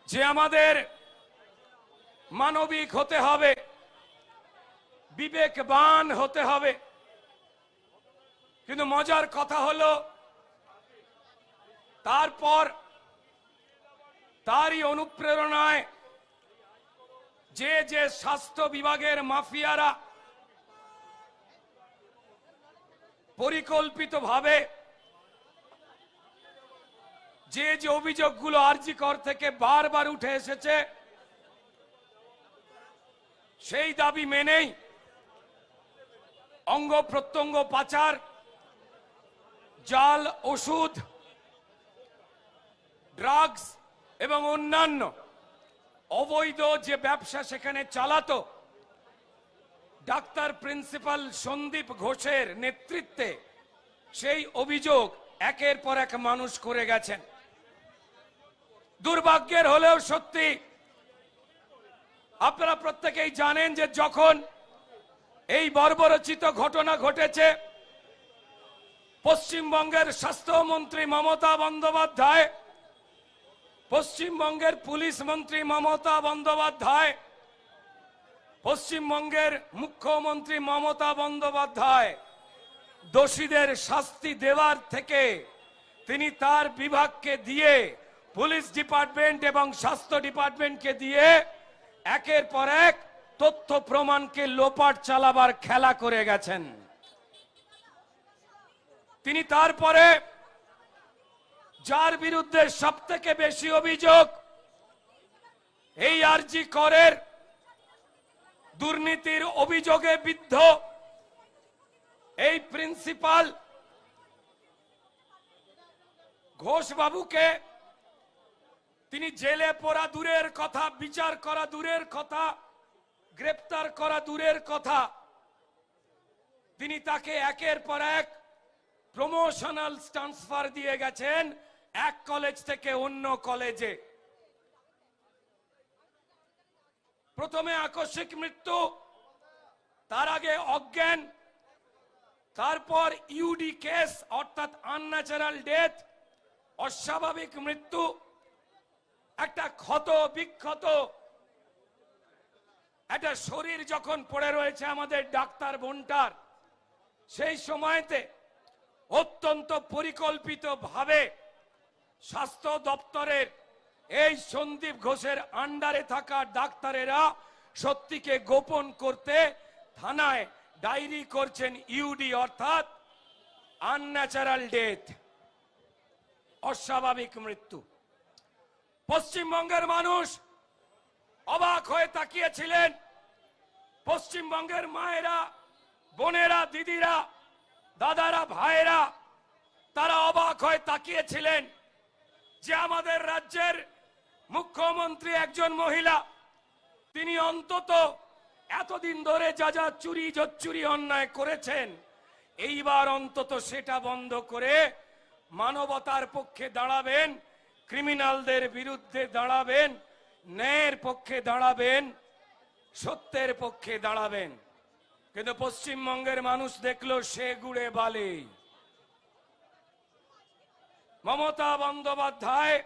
যে আমাদের মানবিক হতে হবে, বিবেকবান হতে হবে। কিন্তু মজার কথা হলো তারপর তারই অনুপ্রেরণায় যে যে স্বাস্থ্য বিভাগের মাফিয়ারা পরিকল্পিতভাবে যে যে অভিযোগগুলো আরজিকর থেকে বারবার উঠে এসেছে সেই দাবি মেনেই অঙ্গ প্রত্যঙ্গ পাচার, জাল ওষুধ, ড্রাগস এবং অন্যান্য অবৈধ যে ব্যবসা সেখানে চালাতো ডাক্তার প্রিন্সিপাল সন্দীপ ঘোষের নেতৃত্বে, সেই অভিযোগ একের পর এক মানুষ করে গেছেন। দুর্ভাগ্যের হলেও সত্যি, আপনারা প্রত্যেকেই জানেন যে যখন এই বর্বরচিত ঘটনা ঘটেছে, পশ্চিমবঙ্গের স্বাস্থ্যমন্ত্রী মমতা বন্দ্যোপাধ্যায়, পশ্চিমবঙ্গের পুলিশ মন্ত্রী মমতা বন্দ্যোপাধ্যায়, পশ্চিমবঙ্গের মুখ্যমন্ত্রী মমতা বন্দ্যোপাধ্যায় দোষীদের শাস্তি দেওয়ার থেকে তিনি তার বিভাগকে দিয়ে, পুলিশ ডিপার্টমেন্ট এবং স্বাস্থ্য ডিপার্টমেন্টকে দিয়ে একের পর এক তথ্য প্রমাণকে লোপাট চালাবার খেলা করে গেছেন। তিনি তারপরে যার বিরুদ্ধে সবথেকে বেশি অভিযোগ এই আরজি করের দুর্নীতির অভিযোগে বিদ্ধ এই প্রিন্সিপাল ঘোষ বাবুকে তিনি জেলে পড়া দূরের কথা, বিচার করা দূরের কথা, গ্রেপ্তার করা দূরের কথা, তিনি তাকে একের পর এক প্রমোশনাল ট্রান্সফার দিয়ে গেছেন এক কলেজ থেকে অন্য কলেজে। প্রথমে আকস্মিক মৃত্যু, তার আগে অজ্ঞান, তারপর ইউডি কেস অর্থাৎ আনন্যাচারাল ডেথ, অস্বাভাবিক মৃত্যু। একটা ক্ষত বিক্ষত একটা শরীর যখন পড়ে রয়েছে আমাদের ডাক্তার বোনটার, সেই সময়তে অত্যন্ত পরিকল্পিতভাবে স্বাস্থ্য দপ্তরের এই সন্দীপ ঘোষের আন্ডারে থাকা ডাক্তারেরা সত্যিকে গোপন করতে থানায় ডায়েরি করছেন ইউডি অর্থাৎ আনন্যাচারাল ডেথ, অস্বাভাবিক মৃত্যু। পশ্চিমবঙ্গের মানুষ অবাক হয়ে তাকিয়েছিলেন। পশ্চিমবঙ্গের মায়েরা, বোনেরা, দিদিরা, দাদারা, ভাইয়েরা তারা অবাক হয়ে তাকিয়েছিলেন যে আমাদের রাজ্যের মুখ্যমন্ত্রী একজন মহিলা, তিনি অন্তত এতদিন ধরে যা যা চুরি জচ্চুরি অন্যায় করেছেন এইবার অন্তত সেটা বন্ধ করে মানবতার পক্ষে দাঁড়াবেন, ক্রিমিনালদের বিরুদ্ধে দাঁড়াবেন, ন্যায়ের পক্ষে দাঁড়াবেন, সত্যের পক্ষে দাঁড়াবেন। কিন্তু পশ্চিমবঙ্গের মানুষ দেখলো সে গুড়ে বালি। মমতা বন্দ্যোপাধ্যায়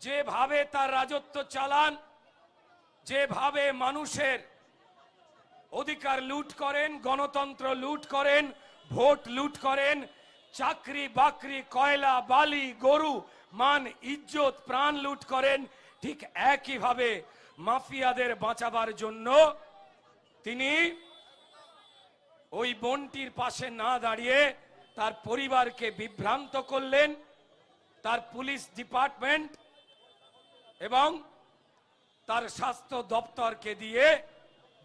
যেভাবে তার রাজত্ব চালান, যেভাবে মানুষের অধিকার লুট করেন, গণতন্ত্র লুট করেন, ভোট লুট করেন, চাকরি বাকরি, কয়লা, বালি, গরু, মান, ইজ্জত, প্রাণ লুট করেন, ঠিক একইভাবে মাফিয়াদের বাঁচাবার জন্য তিনি ওই বোনটির পাশে না দাঁড়িয়ে তার পরিবারকে বিভ্রান্ত করলেন। তার পুলিশ ডিপার্টমেন্ট এবং তার স্বাস্থ্য দপ্তরকে দিয়ে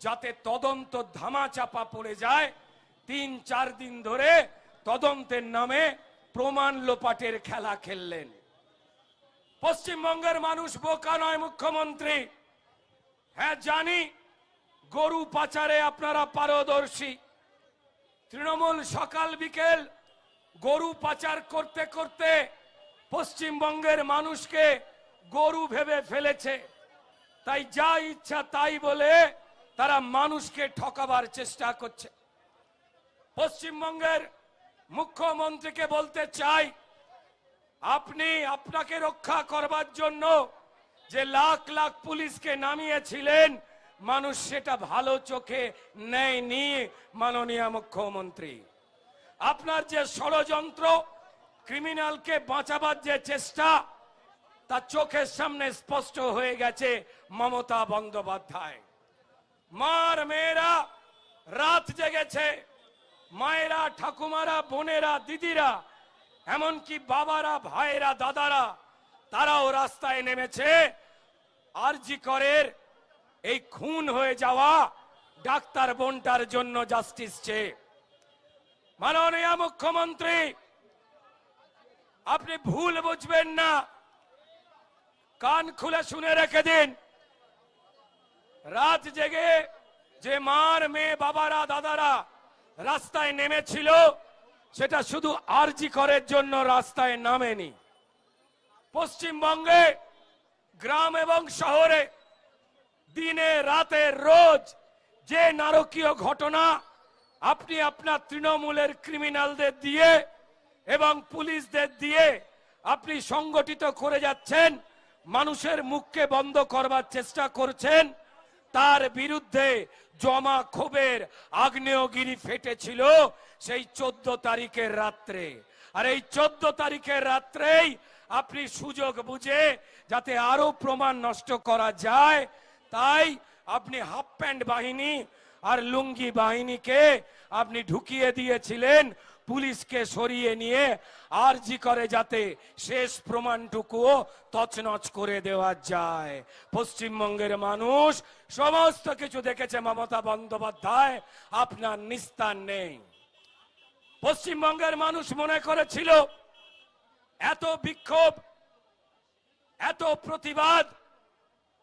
যাতে তদন্ত ধামাচাপা পড়ে যায়, ৩-৪ দিন ধরে তদন্তের নামে প্রমাণ লোপাটের খেলা খেললেন। পশ্চিমবঙ্গের মানুষ বোকা নয় মুখ্যমন্ত্রী। হ্যাঁ জানি গরু পাচারে আপনারা পারদর্শী। তৃণমূল সকাল বিকেল গরু পাচার করতে করতে পশ্চিমবঙ্গের মানুষকে গরু ভেবে ফেলেছে, তাই যা ইচ্ছা তাই বলে তারা মানুষকে ঠকাবার চেষ্টা করছে। পশ্চিমবঙ্গের মুখ্যমন্ত্রীকে বলতে চাই, আপনি আপনাকে রক্ষা করবার জন্য যে লাখ লাখ পুলিশকে নামিয়েছিলেন, মানুষ সেটা ভালো চোখে নেয়নি। মাননীয় মুখ্যমন্ত্রী, আপনার যে ষড়যন্ত্র, ক্রিমিনালকে বাঁচাবার যে চেষ্টা, তা চোখের সামনে স্পষ্ট হয়ে গেছে। মমতা বন্দ্যোপাধ্যায়, মার মেয়েরা রাত জেগেছে, মায়েরা, ঠাকুমারা, বোনেরা, দিদিরা, এমনকি বাবারা, ভাইয়েরা, দাদারা, তারাও রাস্তায় নেমেছে আরজি করের এই খুন হয়ে যাওয়া ডাক্তার বোনটার জন্য জাস্টিস চেয়ে। মাননীয় মুখ্যমন্ত্রী, আপনি ভুল বুঝবেন না, কান খুলে শুনে রেখে দিন। রাত জেগে যে মার মেয়ে, বাবারা, দাদারা রাস্তায় নেমেছিল, সেটা শুধু আরজি করের জন্য রাস্তায় নামেনি। পশ্চিমবঙ্গে গ্রাম এবং শহরে দিনে রাতে রোজ যে নারকীয় ঘটনা আপনি আপনার তৃণমূলের ক্রিমিনালদের দিয়ে এবং পুলিশদের দিয়ে আপনি সংগঠিত করে যাচ্ছেন, মানুষের মুখকে বন্ধ করবার চেষ্টা করছেন, তার বিরুদ্ধে জমা ক্ষোভের আগ্নেয়গিরি ফেটেছিল সেই 14 তারিখের রাত্রে। আর এই 14 তারিখের রাত্রেই আপনি সুযোগ বুঝে যাতে আরো প্রমাণ নষ্ট করা যায়, তাই আপনি হাফ প্যান্ট বাহিনী আর লুঙ্গি বাহিনীকে আপনি ঢুকিয়ে দিয়েছিলেন পুলিশকে সরিয়ে নিয়ে, আরজি করে যাতে শেষ প্রমাণটুকুও তছনছ করে দেওয়া যায়। পশ্চিমবঙ্গের মানুষ সমস্ত কিছু দেখেছে। মমতা বন্দ্যোপাধ্যায়, আপনার নিস্তার নেই। পশ্চিমবঙ্গের মানুষ মনে করেছিল এত বিক্ষোভ, এত প্রতিবাদ,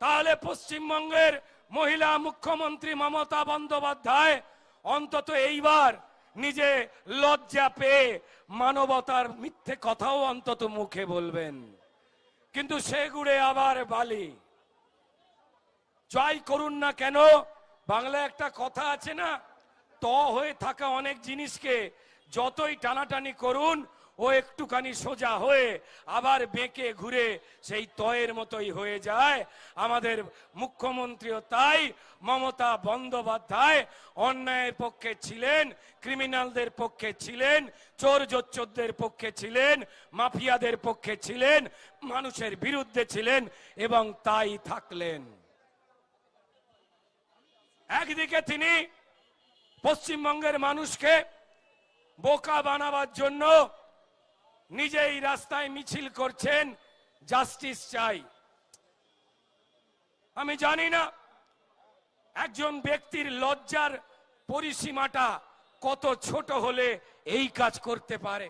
তাহলে পশ্চিমবঙ্গের মহিলা মুখ্যমন্ত্রী মমতা বন্দ্যোপাধ্যায় অন্তত এইবার নিজে লজ্জা পেয়ে মানবতার মিথ্যে কথাও অন্তত মুখে বলবেন। কিন্তু সেগুড়ে আবার বালি। যাই করুন না কেন, বাংলায় একটা কথা আছে না, ত হয়ে থাকা অনেক জিনিসকে যতই টানাটানি করুন, ও একটুখানি সোজা হয়ে আবার বেঁকে ঘুরে সেই তয়ের মতোই হয়ে যায়। আমাদের মুখ্যমন্ত্রীও তাই। মমতা বন্দ্যোপাধ্যায় অন্যায়ের পক্ষে ছিলেন, ক্রিমিনালদের পক্ষে ছিলেন, চোর জোচ্চোরদের পক্ষে ছিলেন, মাফিয়াদের পক্ষে ছিলেন, মানুষের বিরুদ্ধে ছিলেন এবং তাই থাকলেন। একদিকে তিনি পশ্চিমবঙ্গের মানুষকে বোকা বানাবার জন্য নিজেই রাস্তায় মিছিল করছেন, জাস্টিস চাই। আমি জানি না একজন ব্যক্তির লজ্জার পরিসীমাটা কত ছোট হলে এই কাজ করতে পারে।